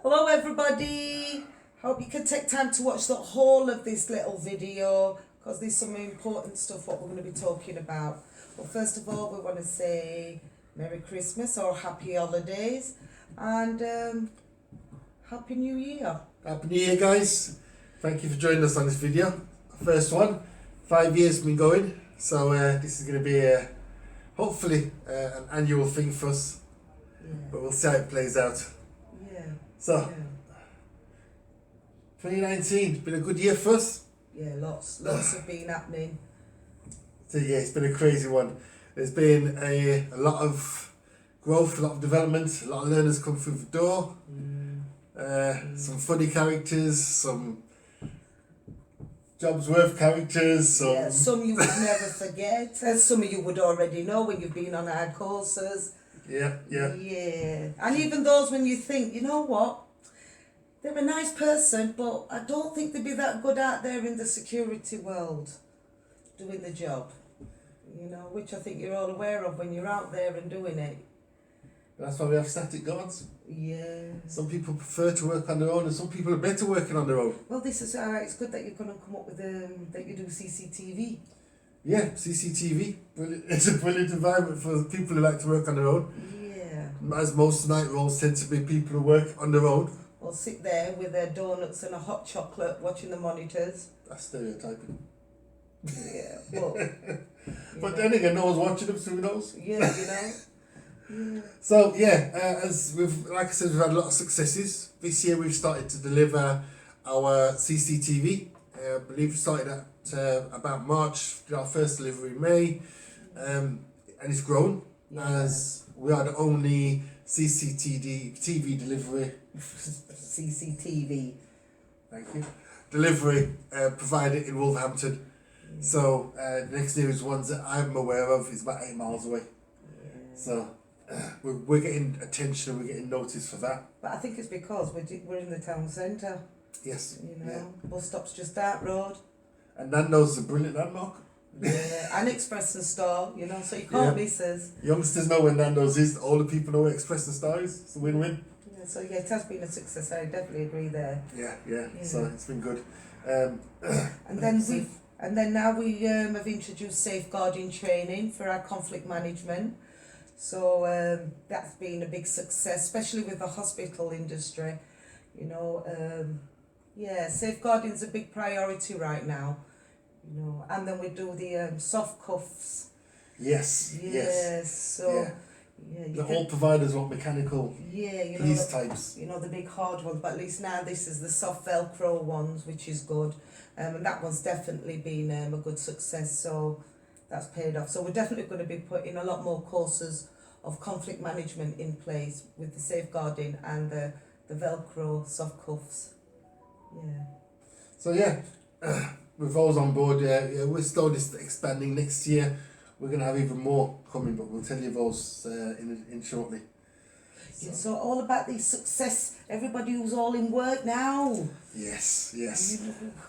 Hello everybody, hope you can take time to watch the whole of this little video because there's some important stuff what we're going to be talking about. But first of all, we want to say Merry Christmas or Happy Holidays and Happy New Year. Happy New Year, guys. Thank you for joining us on this video. First one, 5 years been going, so this is going to be hopefully an annual thing for us, but we'll see how it plays out. So, 2019, it's been a good year for us. Yeah, lots have been happening. So yeah, it's been a crazy one. There's been a lot of growth, a lot of development, a lot of learners come through the door. Some funny characters, some jobs worth characters. Some you would never forget, and some of you would already know when you've been on our courses. Yeah. And even those when you think, you know what, they're a nice person, but I don't think they'd be that good out there in the security world doing the job. You know, which I think you're all aware of when you're out there and doing it. That's why we have static guards. Yeah. Some people prefer to work on their own, and some people are better working on their own. Well, this is it's good that you're going to come up with that you do CCTV. Yeah, CCTV. It's a brilliant environment for people who like to work on their own. Yeah. As most night roles tend to be people who work on their own. Or sit there with their donuts and a hot chocolate watching the monitors. That's stereotyping. Yeah, but... But then again, no one's watching them, so who knows? Yeah, you know. Yeah. So as like I said, we've had a lot of successes. This year we've started to deliver our CCTV. I believe we started at about March, did our first delivery in May, and it's grown as we are the only CCTV delivery. CCTV. Thank you. Delivery provider in Wolverhampton. So the next nearest ones that I'm aware of is about 8 miles away. So we're getting attention, we're getting noticed for that. But I think it's because we're in the town centre. Yes. You know, bus stop's just that road. And Nando's is a brilliant landmark. Yeah, and Express and Star, you know, so you can't miss us. Youngsters know where Nando's is, older people know where Express and Star is. It's a win-win. Yeah, so yeah, it has been a success. I definitely agree there. Yeah. So it's been good. And then now we have introduced safeguarding training for our conflict management. So that's been a big success, especially with the hospital industry. You know, safeguarding's a big priority right now. You know, and then we do the soft cuffs. Yes. So all providers want mechanical police types. You know, the big hard ones, but at least now this is the soft Velcro ones, which is good. And that one's definitely been a good success, so that's paid off. So we're definitely going to be putting a lot more courses of conflict management in place with the safeguarding and the Velcro soft cuffs. Yeah. So with those on board, we're slowly expanding. Next year we're going to have even more coming, but we'll tell you those in shortly. So all about the success, everybody who's all in work now. Yes.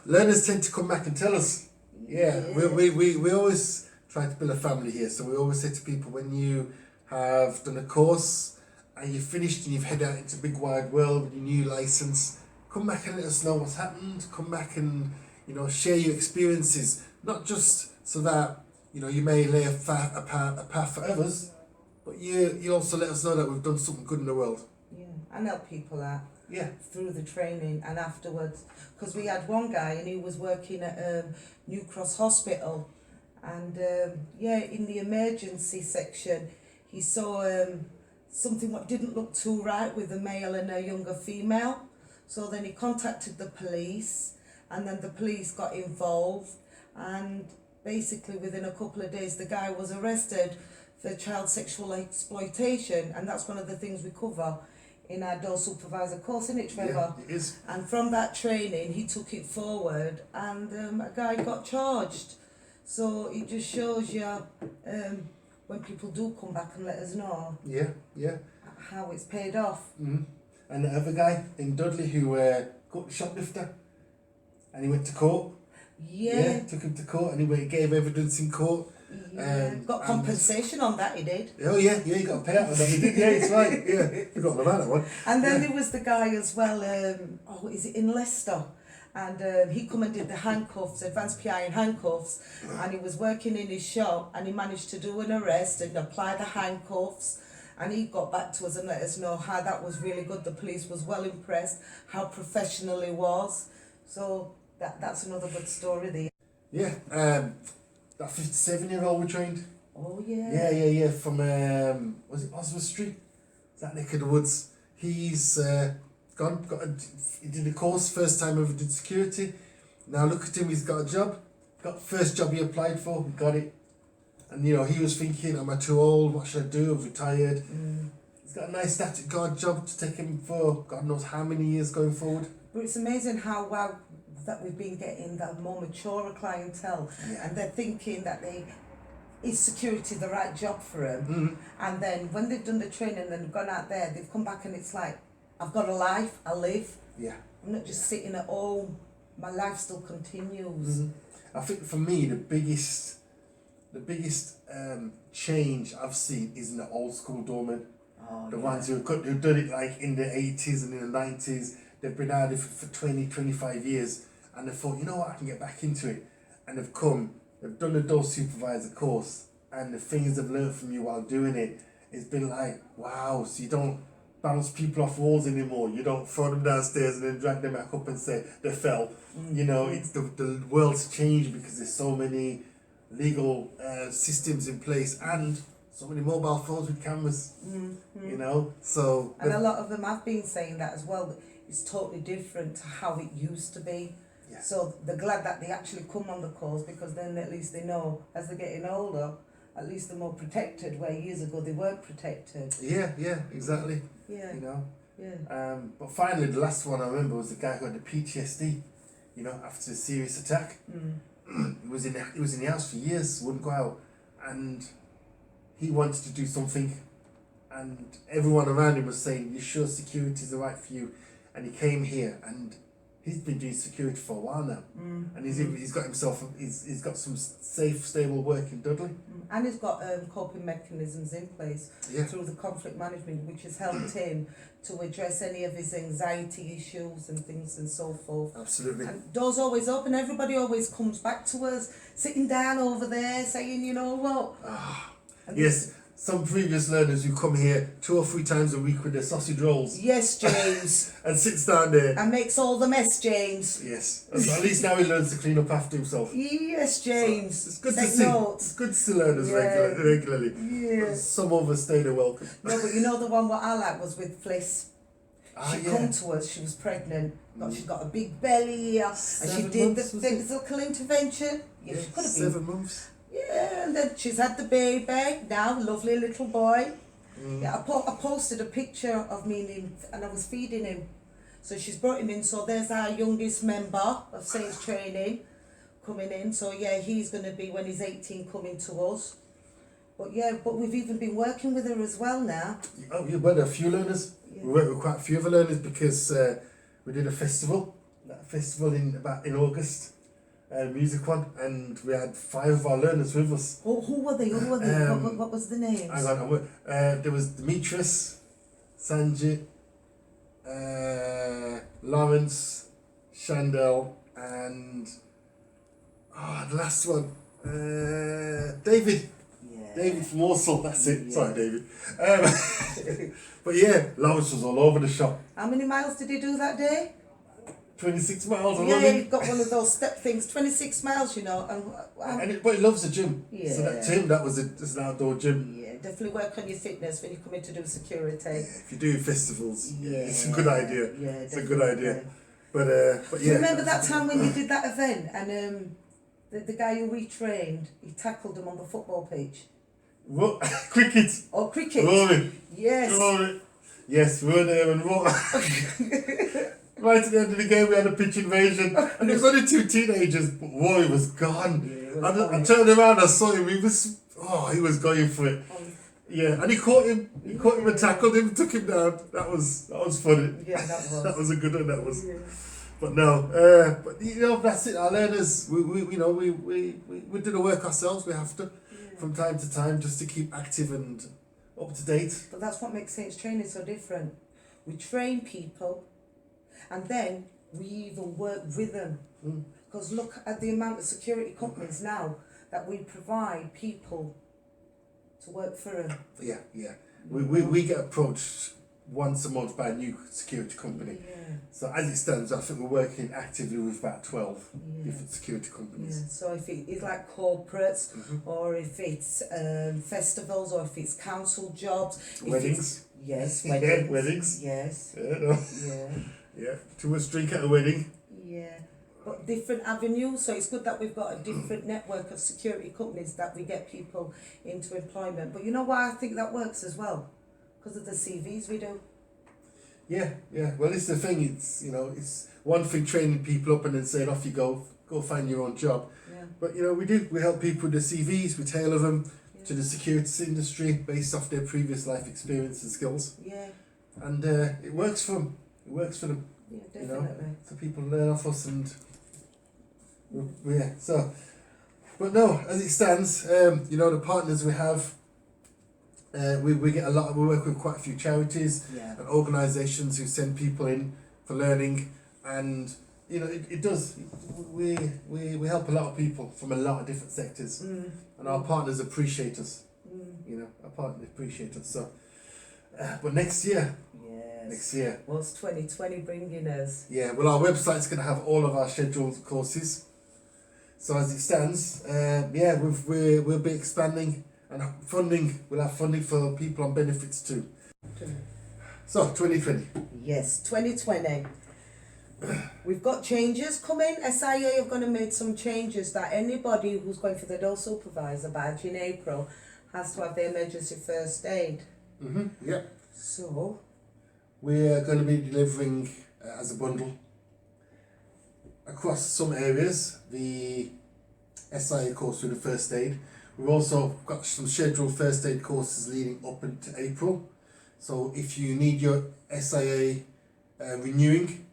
Learners tend to come back and tell us. We always try to build a family here, so we always say to people, when you have done a course and you've finished and you've headed out into the big wide world with your new license, come back and let us know what's happened. Come back and share your experiences, not just so that you may lay a path for others, but you also let us know that we've done something good in the world. Yeah, and help people out. Yeah. Through the training and afterwards, because we had one guy and he was working at New Cross Hospital, and in the emergency section, he saw something what didn't look too right with a male and a younger female. So then he contacted the police, and then the police got involved, and basically within a couple of days the guy was arrested for child sexual exploitation, and that's one of the things we cover in our door supervisor course, isn't it, Trevor? Yeah, it is. And from that training he took it forward, and a guy got charged. So it just shows you when people do come back and let us know how it's paid off. And the other guy in Dudley who caught the shoplifter, and he went to court. Took him to court, and he gave evidence in court. Yeah, got compensation on that, he did. Oh yeah, he got a payout on that. He did, yeah, it's right. Yeah, forgot about that one. And then there was the guy as well. Is it in Leicester? And he come and did the handcuffs, advanced PI and handcuffs, and he was working in his shop, and he managed to do an arrest and apply the handcuffs. And he got back to us and let us know how that was really good. The police was well impressed, how professional he was. So that's another good story there. Yeah, that 57-year-old we trained. Oh yeah. Yeah. From was it Oswald Street? Is that neck of the woods? He's he did a course, first time ever did security. Now look at him, he's got a job. Got first job he applied for, he got it. And he was thinking, am I too old? What should I do? I've retired. He's got a nice static guard job to take him for God knows how many years going forward. But it's amazing how well that we've been getting that more mature clientele, and they're thinking that is security the right job for them? And then when they've done the training and they've gone out there, they've come back and it's like, I've got a life, I live. Yeah. I'm not just sitting at home. My life still continues. I think for me the biggest change I've seen is in the old school doormen. Ones who've done it like in the 80s and in the 90s. They've been out there for 20, 25 years, and they thought, you know what, I can get back into it. And they've done the door supervisor course, and the things they've learned from you while doing it, it's been like, wow, so you don't bounce people off walls anymore. You don't throw them downstairs and then drag them back up and say they fell. It's the world's changed because there's so many legal systems in place and so many mobile phones with cameras. So and a lot of them have been saying that as well. It's totally different to how it used to be. Yeah. So they're glad that they actually come on the course, because then at least they know as they're getting older, at least they're more protected, where years ago they weren't protected. Yeah, exactly. Yeah. Yeah. But finally, the last one I remember was the guy who had the PTSD, after a serious attack. He was in the house for years, wouldn't go out, and he wanted to do something, and everyone around him was saying, "You sure security's the right for you?" And he came here, and he's been doing security for a while now, and he's got himself, he's got some safe, stable work in Dudley, and he's got coping mechanisms in place through the conflict management, which has helped him to address any of his anxiety issues and things and so forth. Absolutely. And doors always open. Everybody always comes back to us, sitting down over there, saying, you know what? Yes. Some previous learners who come here 2 or 3 times a week with their sausage rolls. Yes, James. And sits down there. And makes all the mess, James. Yes. At least now he learns to clean up after himself. Yes, James. So it's good Take to see. notes. It's good to see learners regularly. Yeah. Some overstay their welcome. No, but the one what I like was with Fliss. She come to us, she was pregnant, she's got a big belly, and she did the physical intervention. Yeah, she could have been 7 months. Yeah, and then she's had the baby now, lovely little boy. Yeah, I posted a picture of me and him, and I was feeding him. So she's brought him in. So there's our youngest member of SainTs training coming in. So yeah, he's going to be, when he's 18, coming to us. But we've even been working with her as well now. Oh, yeah, well, a few learners. Yeah. We worked with quite a few of the learners because we did a festival. That festival in August. Music one, and we had 5 of our learners with us. Oh, who were they? What was the names? Hang on, there was Demetrius, Sanjit, Lawrence, Shandell, and the last one, David. Yeah. David from Warsaw, that's it. Yeah. Sorry, David. But yeah, Lawrence was all over the shop. How many miles did he do that day? 26 miles. Yeah, he got one of those step things. 26 miles, but he loves the gym. Yeah. So that to him, that was just an outdoor gym. Yeah, definitely work on your fitness when you come in to do security. Yeah, if you do festivals, it's a good idea. Yeah, it's a good idea. But yeah. Do you remember that time when you did that event and the guy who we trained, he tackled him on the football pitch? What? Cricket. Oh, cricket. Rory. Yes. Rory. Yes, we were there and right at the end of the game, we had a pitch invasion, and it was only 2 teenagers, but Roy was gone. Yeah, I turned around, I saw him, he was going for it. Yeah, and he caught him and tackled him, took him down. That was funny. Yeah, that was. That was a good one, that was. Yeah. But no, that's it, our learners, we do the work ourselves, we have to. from time to time just to keep active and up to date. But that's what makes Saints training so different. We train people and then we even work with them. Because look at the amount of security companies now that we provide people to work for them. Yeah. We get approached once a month by a new security company. Yeah. So as it stands, I think we're working actively with about 12 different security Yeah. companies. So if it is like corporates, or if it's festivals, or if it's council jobs, Weddings. Yes, Weddings. weddings. Weddings. Yes. Yeah, no. Yeah. Too much drink at a wedding. Yeah. But different avenues, so it's good that we've got a different network of security companies that we get people into employment. But you know why I think that works as well? Because of the CVs we do. Yeah. Well, it's the thing. It's it's one thing training people up and then saying off you go find your own job. Yeah. But we help people with the CVs. We tailor them to the security industry based off their previous life experience and skills. Yeah. And it works for them. It works for them. Yeah, definitely. So people learn off us and so. But no, as it stands, the partners we have. We get a lot. We work with quite a few charities and organisations who send people in for learning, and it does. We help a lot of people from a lot of different sectors, and our partners appreciate us. Our partners appreciate us. So, but next year. Next year. What's 2020 bringing us? Yeah. Well, our website's going to have all of our scheduled courses. So as it stands, we'll be expanding. And funding, we'll have funding for people on benefits too. So, 2020. Yes, 2020. We've got changes coming. SIA have going to make some changes that anybody who's going for the dole supervisor badge in April has to have their emergency first aid. Yeah. So, we're going to be delivering as a bundle across some areas the SIA course with the first aid. We've also got some scheduled first aid courses leading up into April. So if you need your SIA renewing,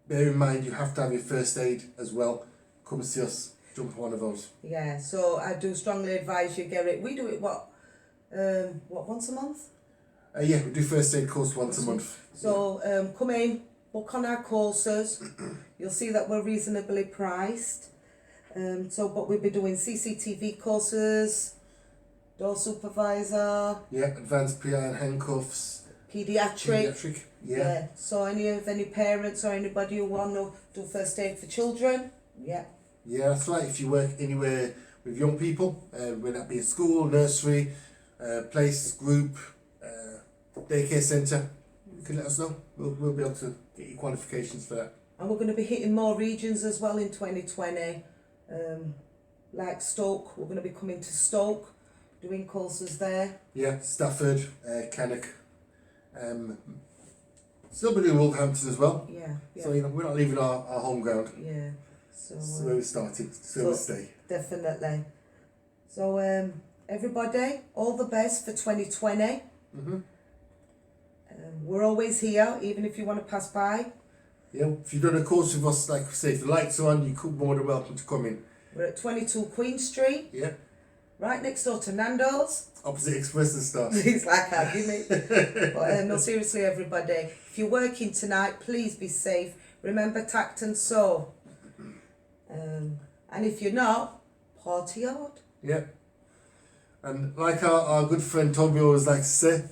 bear in mind you have to have your first aid as well. Come see us, jump on one of those. Yeah, so I do strongly advise you get it. We do it once a month? We do first aid course once a month. So come in, book on our courses. You'll see that we're reasonably priced. But we'll be doing CCTV courses, door supervisor. Yeah, advanced PI and handcuffs. Pediatric. Yeah. So any parents or anybody who want to do first aid for children. Yeah. Yeah, that's right. If you work anywhere with young people, whether that be a school, nursery, place, group, daycare centre, you can let us know. We'll be able to get you qualifications for that. And we're going to be hitting more regions as well in 2020. Like Stoke, we're going to be coming to Stoke, doing courses there. Yeah, Stafford, Cannock, still be doing Wolverhampton as well. Yeah. So we're not leaving our home ground. Yeah. So where we started, so we'll stay. Definitely. So everybody, all the best for 2020. We're always here, even if you want to pass by. Yeah, if you've done a course with us, like I say, if the lights are on, you could more than welcome to come in. We're at 22 Queen Street. Yeah. Right next door to Nando's. Opposite Express and stuff. It's like that, give me. But no, seriously, everybody, if you're working tonight, please be safe. Remember tact and sew. And if you're not, party hard. Yeah. And like our good friend Toby always likes to say,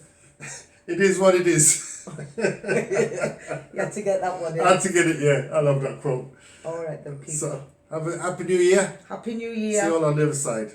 it is what it is. You had to get that one in. I had to get it, yeah. I love that quote. All right then, people. So, have a happy new year. Happy New Year. See you all on the other side.